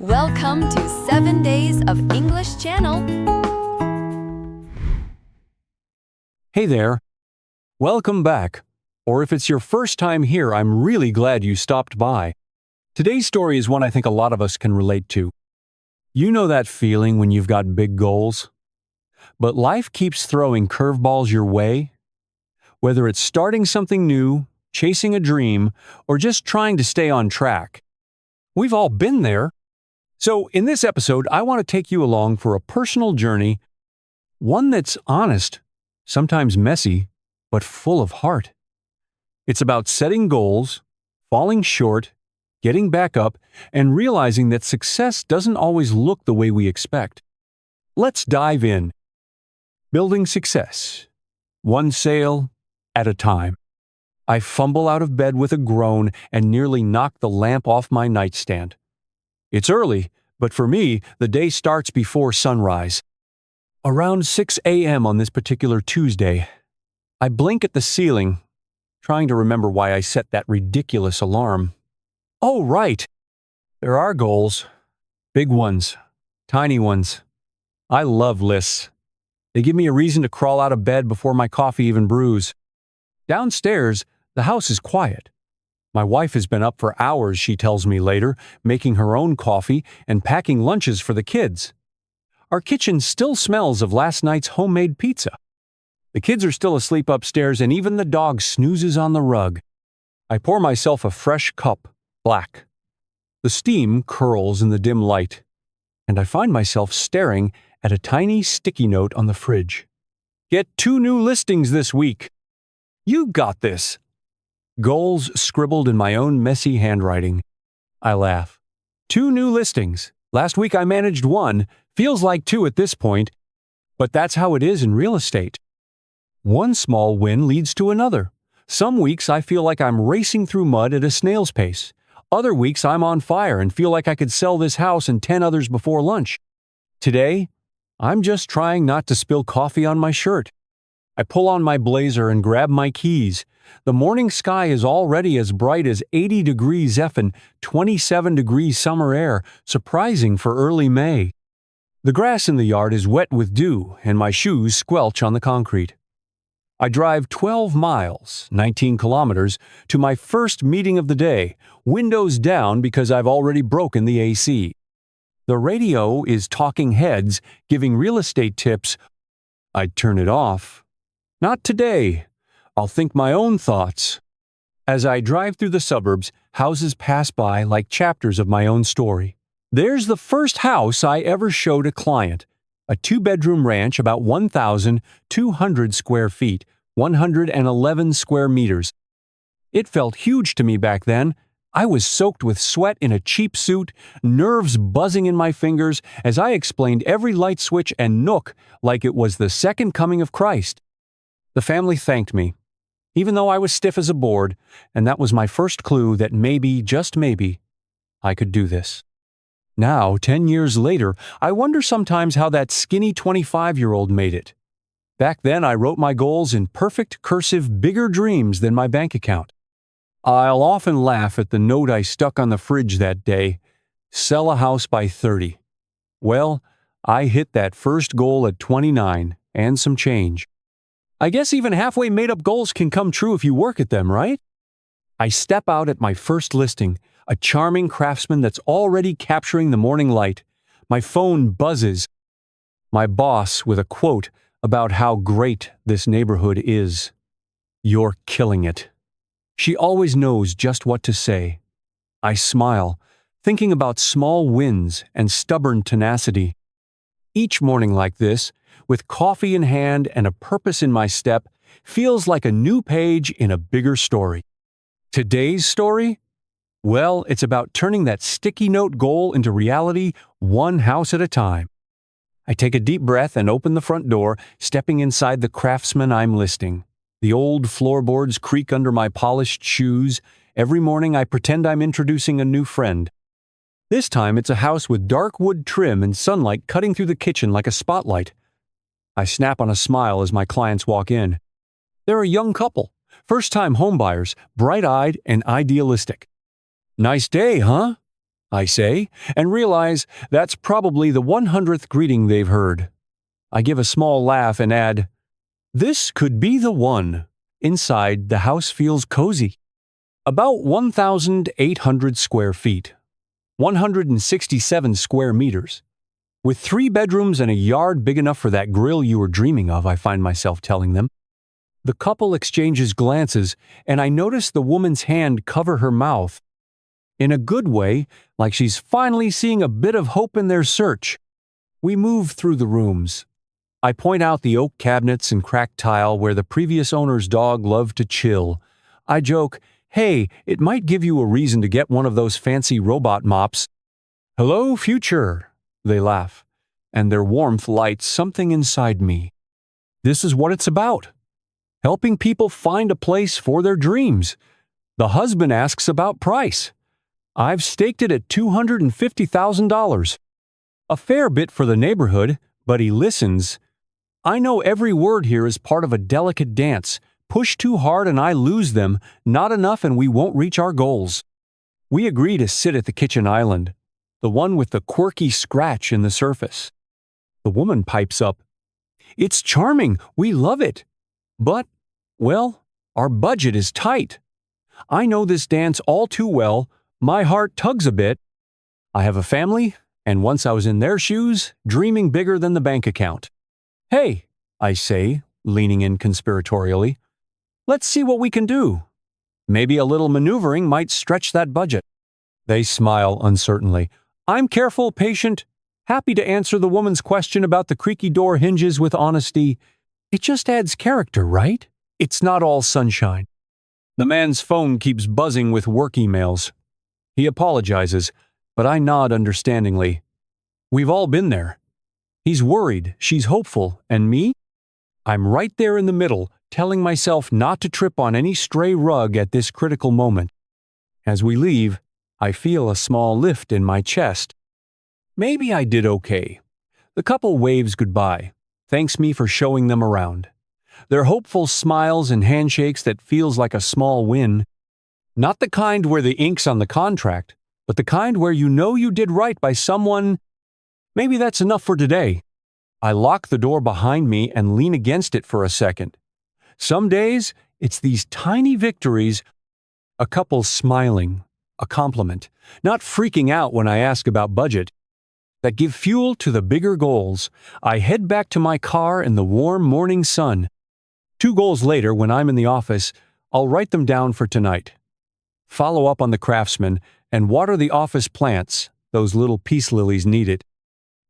Welcome to 7 Days of English Channel. Hey there. Welcome back. Or if it's your first time here, I'm really glad you stopped by. Today's story is one I think a lot of us can relate to. You know that feeling when you've got big goals, but life keeps throwing curveballs your way? Whether it's starting something new, chasing a dream, or just trying to stay on track. We've all been there. So in this episode, I want to take you along for a personal journey, one that's honest, sometimes messy, but full of heart. It's about setting goals, falling short, getting back up, and realizing that success doesn't always look the way we expect. Let's dive in. Building success. One sale at a time. I fumble out of bed with a groan and nearly knock the lamp off my nightstand. It's early, but for me, the day starts before sunrise. Around 6 a.m. on this particular Tuesday, I blink at the ceiling, trying to remember why I set that ridiculous alarm. Oh, right! There are goals. Big ones. Tiny ones. I love lists. They give me a reason to crawl out of bed before my coffee even brews. Downstairs, the house is quiet. My wife has been up for hours, she tells me later, making her own coffee and packing lunches for the kids. Our kitchen still smells of last night's homemade pizza. The kids are still asleep upstairs and even the dog snoozes on the rug. I pour myself a fresh cup, black. The steam curls in the dim light, and I find myself staring at a tiny sticky note on the fridge. Get 2 new listings this week. You got this. Goals scribbled in my own messy handwriting. I laugh. 2 new listings. Last week I managed 1. Feels like 2 at this point. But that's how it is in real estate. One small win leads to another. Some weeks I feel like I'm racing through mud at a snail's pace. Other weeks I'm on fire and feel like I could sell this house and 10 others before lunch. Today, I'm just trying not to spill coffee on my shirt. I pull on my blazer and grab my keys. The morning sky is already as bright as 80 degrees F and 27 degrees summer air, surprising for early May. The grass in the yard is wet with dew, and my shoes squelch on the concrete. I drive 12 miles, 19 kilometers, to my first meeting of the day, windows down because I've already broken the AC. The radio is talking heads, giving real estate tips. I'd turn it off. Not today. I'll think my own thoughts. As I drive through the suburbs, houses pass by like chapters of my own story. There's the first house I ever showed a client, a 2-bedroom ranch about 1,200 square feet, 111 square meters. It felt huge to me back then. I was soaked with sweat in a cheap suit, nerves buzzing in my fingers as I explained every light switch and nook like it was the second coming of Christ. The family thanked me, even though I was stiff as a board, and that was my first clue that maybe, just maybe, I could do this. Now, 10 years later, I wonder sometimes how that skinny 25-year-old made it. Back then, I wrote my goals in perfect cursive, bigger dreams than my bank account. I'll often laugh at the note I stuck on the fridge that day, sell a house by 30. Well, I hit that first goal at 29, and some change. I guess even halfway made-up goals can come true if you work at them, right? I step out at my first listing, a charming craftsman that's already capturing the morning light. My phone buzzes. My boss with a quote about how great this neighborhood is. You're killing it. She always knows just what to say. I smile, thinking about small wins and stubborn tenacity. Each morning like this, with coffee in hand and a purpose in my step, feels like a new page in a bigger story. Today's story? Well, it's about turning that sticky note goal into reality, one house at a time. I take a deep breath and open the front door, stepping inside the craftsman I'm listing. The old floorboards creak under my polished shoes. Every morning I pretend I'm introducing a new friend. This time it's a house with dark wood trim and sunlight cutting through the kitchen like a spotlight. I snap on a smile as my clients walk in. They're a young couple, first-time homebuyers, bright-eyed and idealistic. Nice day, huh? I say, and realize that's probably the 100th greeting they've heard. I give a small laugh and add, "This could be the one." Inside, the house feels cozy. About 1,800 square feet, 167 square meters. With 3 bedrooms and a yard big enough for that grill you were dreaming of, I find myself telling them. The couple exchanges glances, and I notice the woman's hand cover her mouth. In a good way, like she's finally seeing a bit of hope in their search. We move through the rooms. I point out the oak cabinets and cracked tile where the previous owner's dog loved to chill. I joke, "Hey, it might give you a reason to get one of those fancy robot mops." "Hello, future," they laugh, and their warmth lights something inside me. This is what it's about. Helping people find a place for their dreams. The husband asks about price. I've staked it at $250,000. A fair bit for the neighborhood, but he listens. I know every word here is part of a delicate dance. Push too hard and I lose them, not enough and we won't reach our goals. We agree to sit at the kitchen island, the one with the quirky scratch in the surface. The woman pipes up, "It's charming, we love it. But, well, our budget is tight. I know this dance all too well. My heart tugs a bit. I have a family, and once I was in their shoes, dreaming bigger than the bank account. Hey," I say, leaning in conspiratorially, "let's see what we can do. Maybe a little maneuvering might stretch that budget." They smile uncertainly. I'm careful, patient, happy to answer the woman's question about the creaky door hinges with honesty. It just adds character, right? It's not all sunshine. The man's phone keeps buzzing with work emails. He apologizes, but I nod understandingly. We've all been there. He's worried, she's hopeful, and me? I'm right there in the middle, telling myself not to trip on any stray rug at this critical moment. As we leave, I feel a small lift in my chest. Maybe I did okay. The couple waves goodbye, thanks me for showing them around. Their hopeful smiles and handshakes that feels like a small win. Not the kind where the ink's on the contract, but the kind where you know you did right by someone. Maybe that's enough for today. I lock the door behind me and lean against it for a second. Some days, it's these tiny victories, a couple smiling, a compliment, not freaking out when I ask about budget, that give fuel to the bigger goals. I head back to my car in the warm morning sun. 2 goals later, when I'm in the office, I'll write them down for tonight. Follow up on the craftsman and water the office plants. Those little peace lilies need it.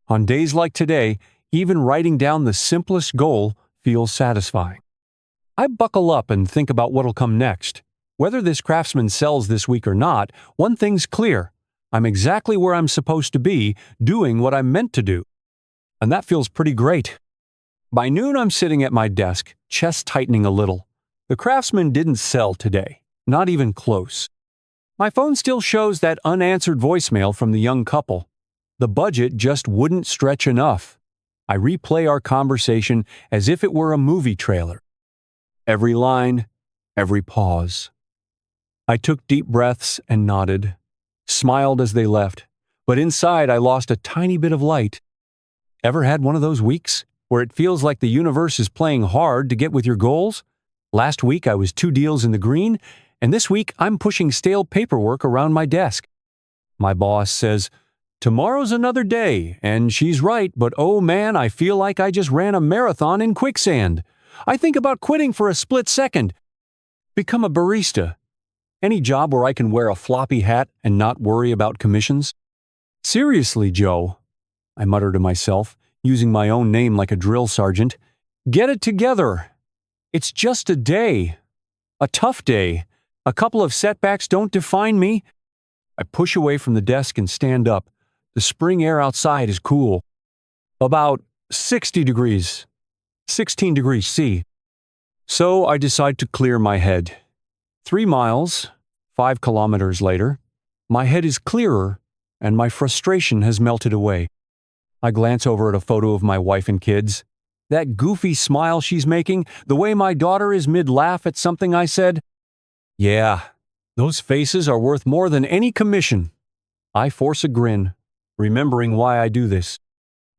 On days like today, even writing down the simplest goal feels satisfying. I buckle up and think about what'll come next. Whether this craftsman sells this week or not, one thing's clear. I'm exactly where I'm supposed to be, doing what I'm meant to do. And that feels pretty great. By noon, I'm sitting at my desk, chest tightening a little. The craftsman didn't sell today, not even close. My phone still shows that unanswered voicemail from the young couple. The budget just wouldn't stretch enough. I replay our conversation as if it were a movie trailer. Every line, every pause. I took deep breaths and nodded, smiled as they left, but inside I lost a tiny bit of light. Ever had one of those weeks where it feels like the universe is playing hard to get with your goals? Last week I was 2 deals in the green, and this week I'm pushing stale paperwork around my desk. My boss says, "Tomorrow's another day," and she's right, but oh man, I feel like I just ran a marathon in quicksand. I think about quitting for a split second. Become a barista. Any job where I can wear a floppy hat and not worry about commissions. Seriously, Joe, I mutter to myself, using my own name like a drill sergeant. Get it together. It's just a day. A tough day. A couple of setbacks don't define me. I push away from the desk and stand up. The spring air outside is cool. About 60 degrees. 16 degrees C. So I decide to clear my head. 3 miles, 5 kilometers later, my head is clearer and my frustration has melted away. I glance over at a photo of my wife and kids. That goofy smile she's making, the way my daughter is mid-laugh at something I said. Yeah, those faces are worth more than any commission. I force a grin, remembering why I do this.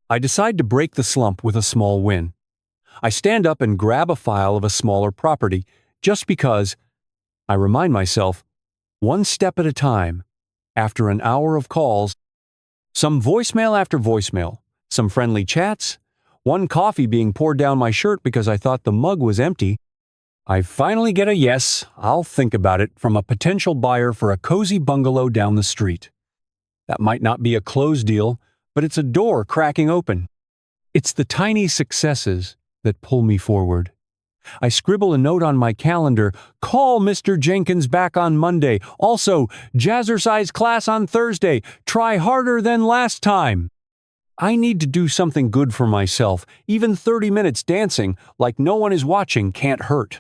I decide to break the slump with a small win. I stand up and grab a file of a smaller property, just because, I remind myself, one step at a time, after an hour of calls, some voicemail after voicemail, some friendly chats, one coffee being poured down my shirt because I thought the mug was empty, I finally get a yes, I'll think about it, from a potential buyer for a cozy bungalow down the street. That might not be a closed deal, but it's a door cracking open. It's the tiny successes that pull me forward. I scribble a note on my calendar, call Mr. Jenkins back on Monday. Also, jazzercise class on Thursday. Try harder than last time. I need to do something good for myself. Even 30 minutes dancing, like no one is watching, can't hurt.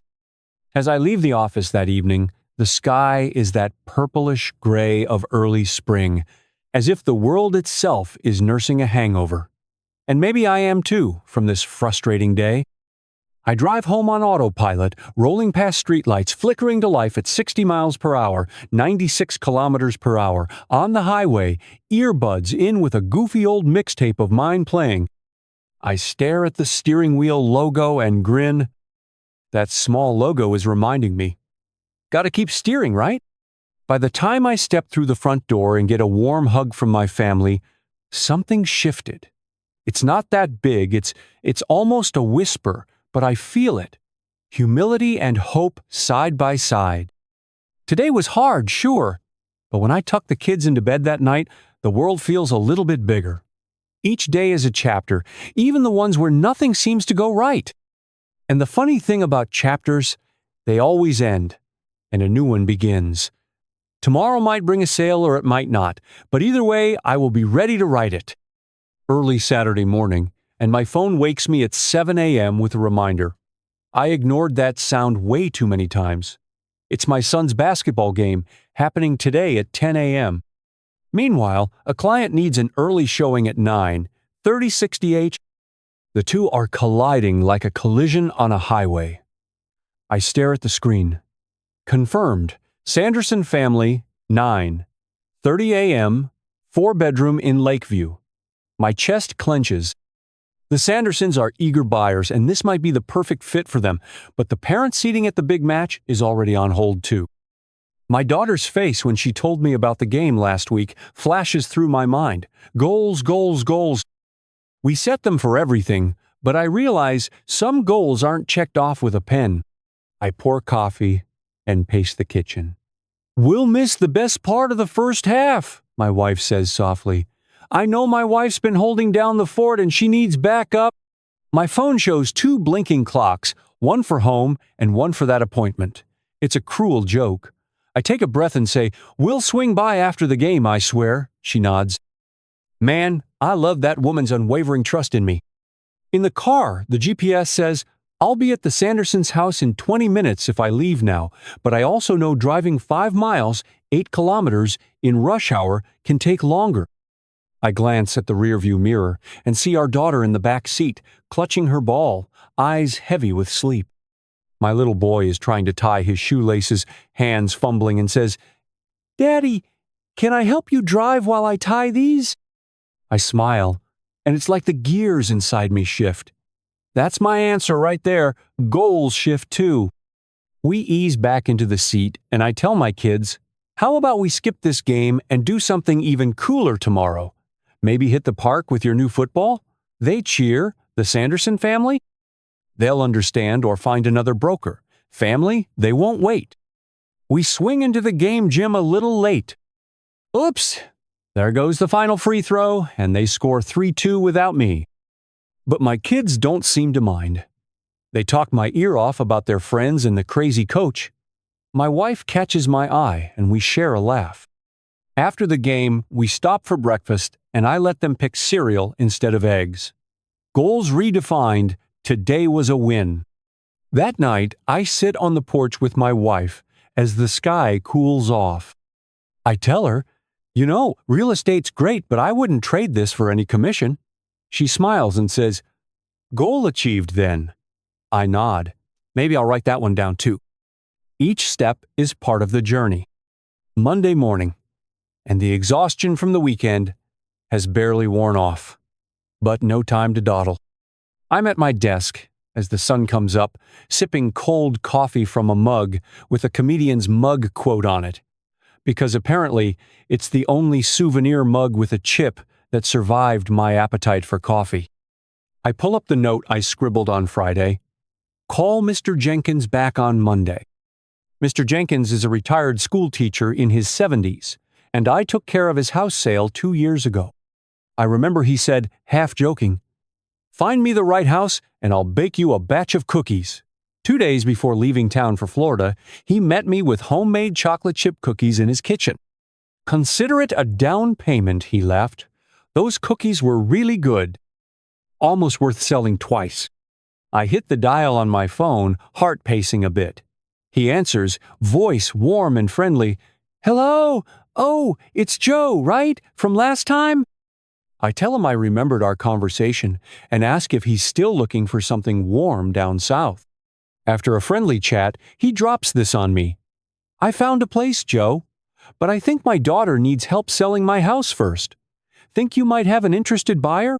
As I leave the office that evening, the sky is that purplish gray of early spring, as if the world itself is nursing a hangover. And maybe I am too, from this frustrating day. I drive home on autopilot, rolling past streetlights, flickering to life at 60 miles per hour, 96 kilometers per hour, on the highway, earbuds in with a goofy old mixtape of mine playing. I stare at the steering wheel logo and grin. That small logo is reminding me. Gotta keep steering, right? By the time I step through the front door and get a warm hug from my family, something shifted. It's not that big, it's almost a whisper, but I feel it. Humility and hope side by side. Today was hard, sure, but when I tuck the kids into bed that night, the world feels a little bit bigger. Each day is a chapter, even the ones where nothing seems to go right. And the funny thing about chapters, they always end, and a new one begins. Tomorrow might bring a sale or it might not, but either way, I will be ready to write it. Early Saturday morning, and my phone wakes me at 7 a.m. with a reminder. I ignored that sound way too many times. It's my son's basketball game, happening today at 10 a.m. Meanwhile, a client needs an early showing at 9, 3060H. The two are colliding like a collision on a highway. I stare at the screen. Confirmed. Sanderson family, 9, 30 a.m., 4-bedroom in Lakeview. My chest clenches. The Sandersons are eager buyers, and this might be the perfect fit for them, but the parent seating at the big match is already on hold too. My daughter's face when she told me about the game last week flashes through my mind. Goals, goals, goals. We set them for everything, but I realize some goals aren't checked off with a pen. I pour coffee and pace the kitchen. We'll miss the best part of the first half, my wife says softly. I know my wife's been holding down the fort and she needs backup. My phone shows 2 blinking clocks, one for home and one for that appointment. It's a cruel joke. I take a breath and say, we'll swing by after the game, I swear. She nods. Man, I love that woman's unwavering trust in me. In the car, the GPS says, I'll be at the Sandersons' house in 20 minutes if I leave now, but I also know driving 5 miles, 8 kilometers, in rush hour can take longer. I glance at the rearview mirror and see our daughter in the back seat, clutching her ball, eyes heavy with sleep. My little boy is trying to tie his shoelaces, hands fumbling, and says, Daddy, can I help you drive while I tie these? I smile, and it's like the gears inside me shift. That's my answer right there. Goals shift too. We ease back into the seat, and I tell my kids, how about we skip this game and do something even cooler tomorrow? Maybe hit the park with your new football? They cheer. The Sanderson family? They'll understand or find another broker. Family, they won't wait. We swing into the game gym a little late. Oops! There goes the final free throw, and they score 3-2 without me. But my kids don't seem to mind. They talk my ear off about their friends and the crazy coach. My wife catches my eye, and we share a laugh. After the game, we stop for breakfast, and I let them pick cereal instead of eggs. Goals redefined, today was a win. That night, I sit on the porch with my wife as the sky cools off. I tell her, you know, real estate's great, but I wouldn't trade this for any commission. She smiles and says, goal achieved then. I nod. Maybe I'll write that one down too. Each step is part of the journey. Monday morning. and the exhaustion from the weekend has barely worn off. But no time to dawdle. I'm at my desk as the sun comes up, sipping cold coffee from a mug with a comedian's mug quote on it, because apparently it's the only souvenir mug with a chip that survived my appetite for coffee. I pull up the note I scribbled on Friday. Call Mr. Jenkins back on Monday. Mr. Jenkins is a retired school teacher in his 70s, and I took care of his house sale 2 years ago. I remember he said, half joking, "Find me the right house and I'll bake you a batch of cookies." 2 days before leaving town for Florida, he met me with homemade chocolate chip cookies in his kitchen. "Consider it a down payment," he laughed. "Those cookies were really good. Almost worth selling twice." I hit the dial on my phone, heart pacing a bit. He answers, voice warm and friendly. "Hello? Oh, it's Joe, right? From last time?" I tell him I remembered our conversation and ask if he's still looking for something warm down south. After a friendly chat, he drops this on me. "I found a place, Joe, but I think my daughter needs help selling my house first. Think you might have an interested buyer?"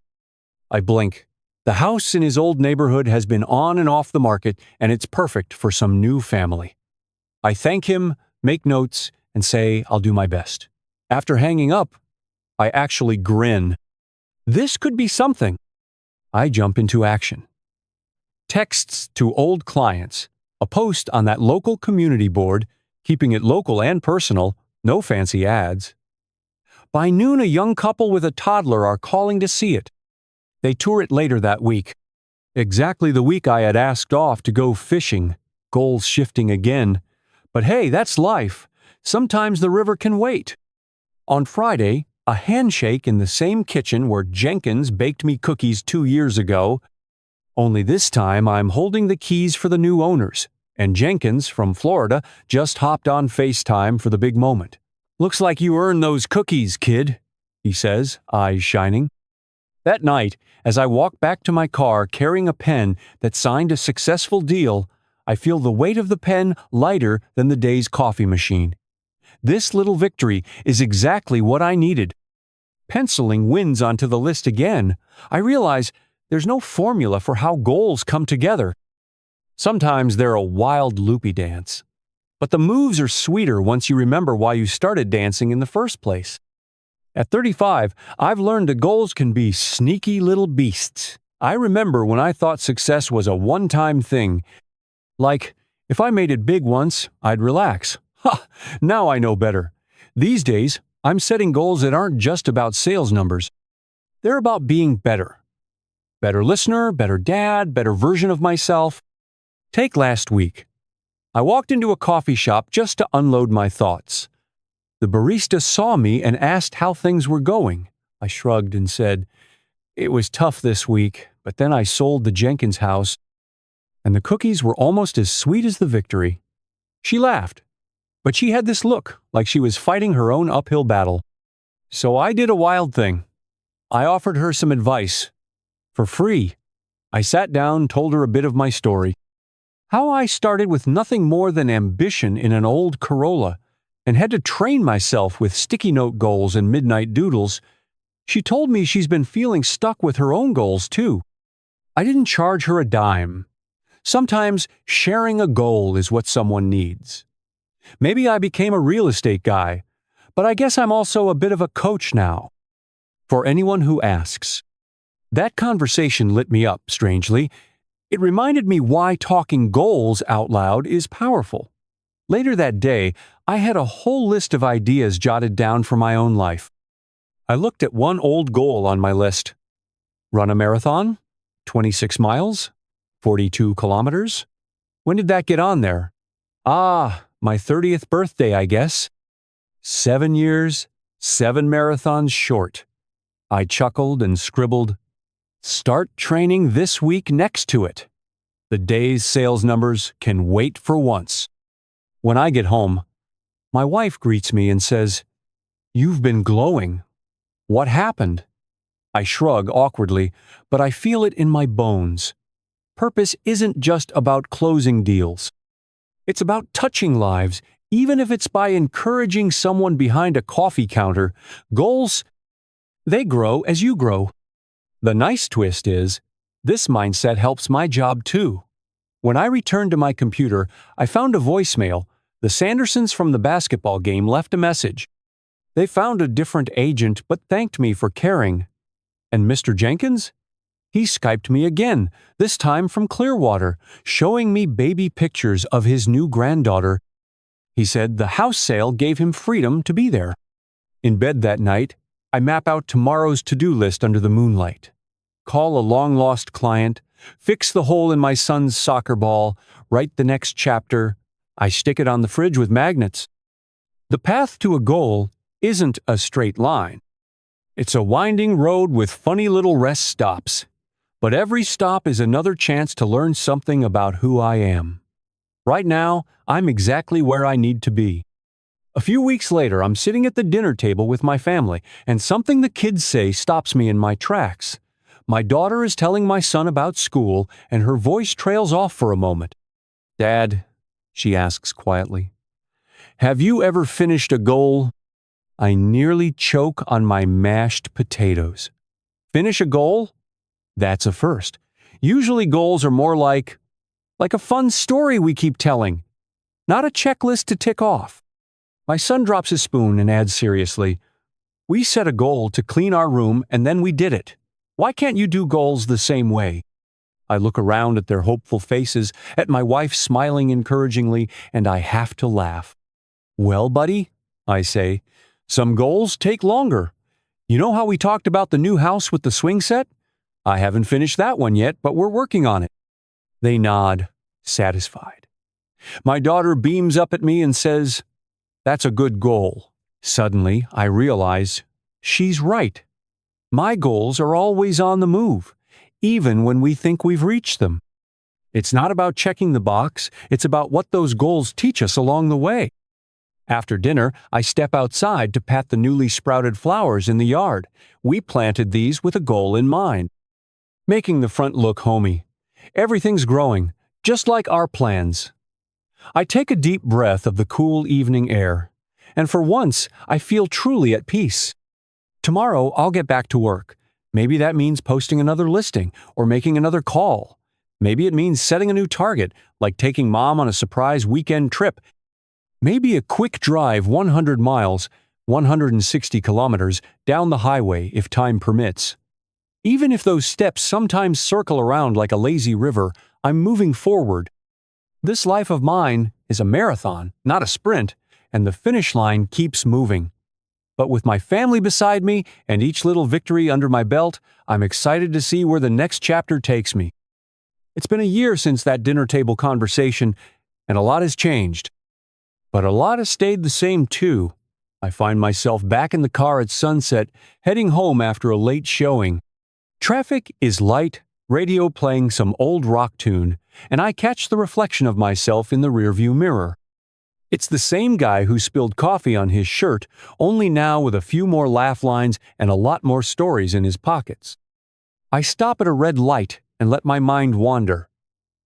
I blink. The house in his old neighborhood has been on and off the market, and it's perfect for some new family. I thank him, make notes, and say I'll do my best. After hanging up, I actually grin. This could be something. I jump into action. Texts to old clients, a post on that local community board, keeping it local and personal, no fancy ads. By noon, a young couple with a toddler are calling to see it. They tour it later that week. Exactly the week I had asked off to go fishing, goals shifting again. But hey, that's life. Sometimes the river can wait. On Friday, a handshake in the same kitchen where Jenkins baked me cookies 2 years ago. Only this time I'm holding the keys for the new owners, and Jenkins from Florida just hopped on FaceTime for the big moment. "Looks like you earned those cookies, kid," he says, eyes shining. That night, as I walk back to my car carrying a pen that signed a successful deal, I feel the weight of the pen lighter than the day's coffee machine. This little victory is exactly what I needed. Penciling wins onto the list again. I realize there's no formula for how goals come together. Sometimes they're a wild loopy dance. But the moves are sweeter once you remember why you started dancing in the first place. At 35, I've learned that goals can be sneaky little beasts. I remember when I thought success was a one-time thing. Like, if I made it big once, I'd relax. Ha! Now I know better. These days, I'm setting goals that aren't just about sales numbers. They're about being better. Better listener, better dad, better version of myself. Take last week. I walked into a coffee shop just to unload my thoughts. The barista saw me and asked how things were going. I shrugged and said, "It was tough this week, but then I sold the Jenkins house, and the cookies were almost as sweet as the victory." She laughed, but she had this look like she was fighting her own uphill battle. So I did a wild thing. I offered her some advice. For free. I sat down, told her a bit of my story. How I started with nothing more than ambition in an old Corolla, and had to train myself with sticky note goals and midnight doodles. She told me she's been feeling stuck with her own goals too. I didn't charge her a dime. Sometimes sharing a goal is what someone needs. Maybe I became a real estate guy, but I guess I'm also a bit of a coach now. For anyone who asks. That conversation lit me up, strangely. It reminded me why talking goals out loud is powerful. Later that day, I had a whole list of ideas jotted down for my own life. I looked at one old goal on my list. Run a marathon? 26 miles? 42 kilometers? When did that get on there? My 30th birthday, I guess. 7 years, 7 marathons short. I chuckled and scribbled, "Start training this week" next to it. The day's sales numbers can wait for once. When I get home, my wife greets me and says, "You've been glowing. What happened?" I shrug awkwardly, but I feel it in my bones. Purpose isn't just about closing deals. It's about touching lives Even if it's by encouraging someone behind a coffee counter, goals, they grow as you grow. The nice twist is, this mindset helps my job too. When I returned to my computer, I found a voicemail. The Sandersons from the basketball game left a message. They found a different agent but thanked me for caring. And Mr. Jenkins? He Skyped me again, this time from Clearwater, showing me baby pictures of his new granddaughter. He said the house sale gave him freedom to be there. In bed that night, I map out tomorrow's to-do list under the moonlight. Call a long-lost client, fix the hole in my son's soccer ball, write the next chapter. I stick it on the fridge with magnets. The path to a goal isn't a straight line. It's a winding road with funny little rest stops. But every stop is another chance to learn something about who I am. Right now, I'm exactly where I need to be. A few weeks later, I'm sitting at the dinner table with my family, and something the kids say stops me in my tracks. My daughter is telling my son about school, and her voice trails off for a moment. "Dad," she asks quietly, "have you ever finished a goal?" I nearly choke on my mashed potatoes. Finish a goal? That's a first. Usually goals are more like a fun story we keep telling, not a checklist to tick off. My son drops his spoon and adds seriously, "We set a goal to clean our room and then we did it. Why can't you do goals the same way?" I look around at their hopeful faces, at my wife smiling encouragingly, and I have to laugh. "Well, buddy," I say, "some goals take longer. You know how we talked about the new house with the swing set? I haven't finished that one yet, but we're working on it." They nod, satisfied. My daughter beams up at me and says, "That's a good goal." Suddenly, I realize she's right. My goals are always on the move, even when we think we've reached them. It's not about checking the box, it's about what those goals teach us along the way. After dinner, I step outside to pat the newly sprouted flowers in the yard. We planted these with a goal in mind. Making the front look homey. Everything's growing, just like our plans. I take a deep breath of the cool evening air, and for once, I feel truly at peace. Tomorrow, I'll get back to work. Maybe that means posting another listing or making another call. Maybe it means setting a new target, like taking Mom on a surprise weekend trip. Maybe a quick drive 100 miles, 160 kilometers, down the highway if time permits. Even if those steps sometimes circle around like a lazy river, I'm moving forward. This life of mine is a marathon, not a sprint, and the finish line keeps moving. But with my family beside me and each little victory under my belt, I'm excited to see where the next chapter takes me. It's been a year since that dinner table conversation, and a lot has changed. But a lot has stayed the same too. I find myself back in the car at sunset, heading home after a late showing. Traffic is light, radio playing some old rock tune, and I catch the reflection of myself in the rearview mirror. It's the same guy who spilled coffee on his shirt, only now with a few more laugh lines and a lot more stories in his pockets. I stop at a red light and let my mind wander.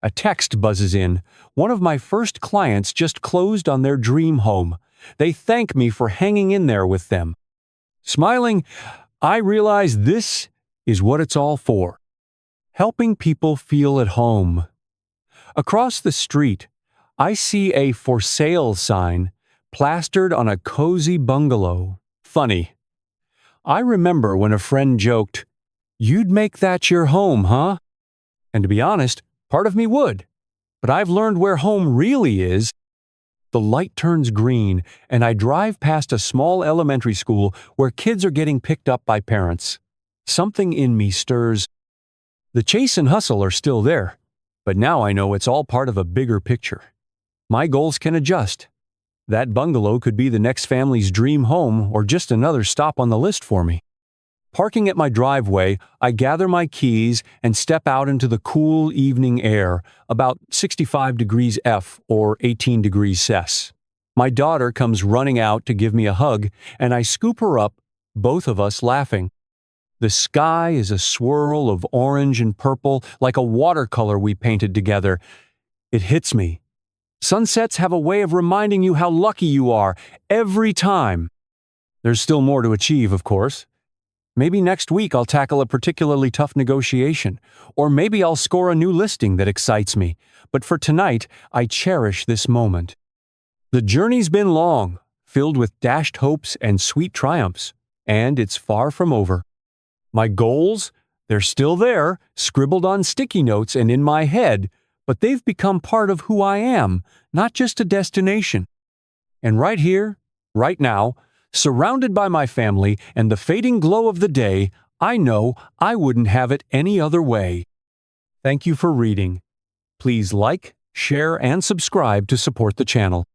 A text buzzes in. One of my first clients just closed on their dream home. They thank me for hanging in there with them. Smiling, I realize this is what it's all for. Helping people feel at home. Across the street, I see a for sale sign plastered on a cozy bungalow. Funny. I remember when a friend joked, "You'd make that your home, huh?" And to be honest, part of me would. But I've learned where home really is. The light turns green, and I drive past a small elementary school where kids are getting picked up by parents. Something in me stirs. The chase and hustle are still there, but now I know it's all part of a bigger picture. My goals can adjust. That bungalow could be the next family's dream home or just another stop on the list for me. Parking at my driveway, I gather my keys and step out into the cool evening air, about 65 degrees F or 18 degrees Celsius. My daughter comes running out to give me a hug, and I scoop her up, both of us laughing. The sky is a swirl of orange and purple, like a watercolor we painted together. It hits me. Sunsets have a way of reminding you how lucky you are every time. There's still more to achieve, of course. Maybe next week I'll tackle a particularly tough negotiation, or maybe I'll score a new listing that excites me. But for tonight, I cherish this moment. The journey's been long, filled with dashed hopes and sweet triumphs, and it's far from over. My goals? They're still there, scribbled on sticky notes and in my head, but they've become part of who I am, not just a destination. And right here, right now, surrounded by my family and the fading glow of the day, I know I wouldn't have it any other way. Thank you for reading. Please like, share, and subscribe to support the channel.